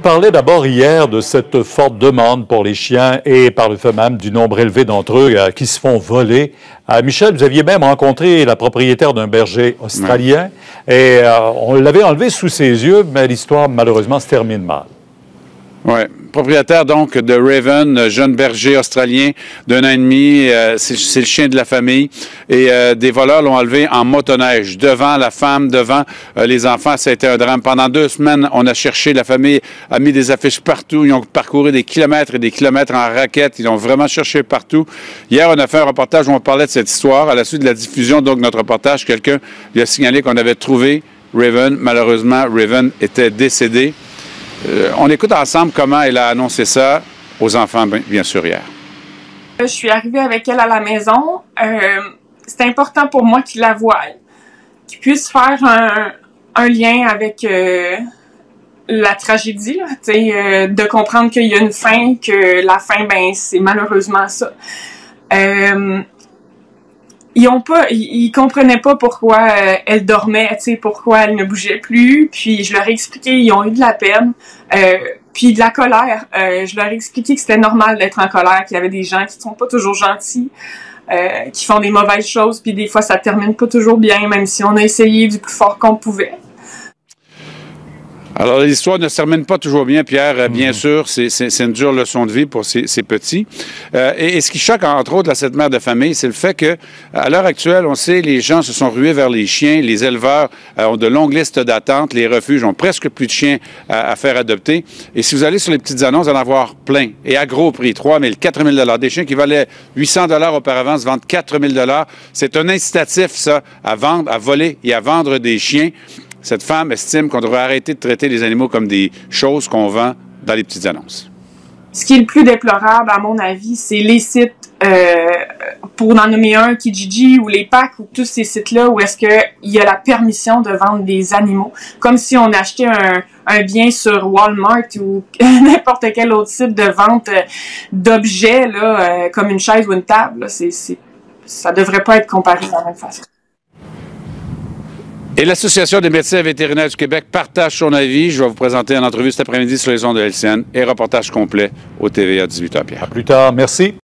parlais d'abord hier de cette forte demande pour les chiens et par le fait même du nombre élevé d'entre eux qui se font voler. Michel, vous aviez même rencontré la propriétaire d'un berger australien et on l'avait enlevé sous ses yeux, mais l'histoire malheureusement se termine mal. Oui, propriétaire donc de Raven, jeune berger australien d'1 an et demi, c'est le chien de la famille. Et des voleurs l'ont enlevé en motoneige, devant la femme, devant les enfants. Ça a été un drame. Pendant 2 semaines, on a cherché, la famille a mis des affiches partout. Ils ont parcouru des kilomètres et des kilomètres en raquette. Ils ont vraiment cherché partout. Hier, on a fait un reportage où on parlait de cette histoire. À la suite de la diffusion donc de notre reportage, quelqu'un lui a signalé qu'on avait trouvé Raven. Malheureusement, Raven était décédé. On écoute ensemble comment elle a annoncé ça aux enfants, bien sûr, hier. Je suis arrivée avec elle à la maison. C'est important pour moi qu'il la voie, qu'il puisse faire un lien avec la tragédie, de comprendre qu'il y a une fin, que la fin, ben, c'est malheureusement ça. Ils comprenaient pas pourquoi elle dormait, pourquoi elle ne bougeait plus. Puis je leur ai expliqué, ils ont eu de la peine, puis de la colère. Je leur ai expliqué que c'était normal d'être en colère, qu'il y avait des gens qui sont pas toujours gentils, qui font des mauvaises choses, puis des fois ça termine pas toujours bien, même si on a essayé du plus fort qu'on pouvait. Alors, l'histoire ne se termine pas toujours bien, Pierre. Bien sûr, c'est une dure leçon de vie pour ces petits. Et ce qui choque, entre autres, cette mère de famille, c'est le fait que, à l'heure actuelle, on sait, les gens se sont rués vers les chiens. Les éleveurs ont de longues listes d'attente. Les refuges ont presque plus de chiens à faire adopter. Et si vous allez sur les petites annonces, vous allez en avoir plein. Et à gros prix, 3 000, 4 000 Des chiens qui valaient 800 auparavant se vendent 4 000 C'est un incitatif, ça, à vendre, à voler et à vendre des chiens. Cette femme estime qu'on devrait arrêter de traiter les animaux comme des choses qu'on vend dans les petites annonces. Ce qui est le plus déplorable, à mon avis, c'est les sites, pour en nommer un, Kijiji ou les packs, ou tous ces sites-là où est-ce qu'il y a la permission de vendre des animaux. Comme si on achetait un bien sur Walmart ou n'importe quel autre site de vente d'objets, là, comme une chaise ou une table. Là, ça devrait pas être comparé de la même façon. Et l'Association des médecins vétérinaires du Québec partage son avis. Je vais vous présenter une entrevue cet après-midi sur les ondes de LCN et reportage complet au TVA 18h, Pierre. À plus tard. Merci.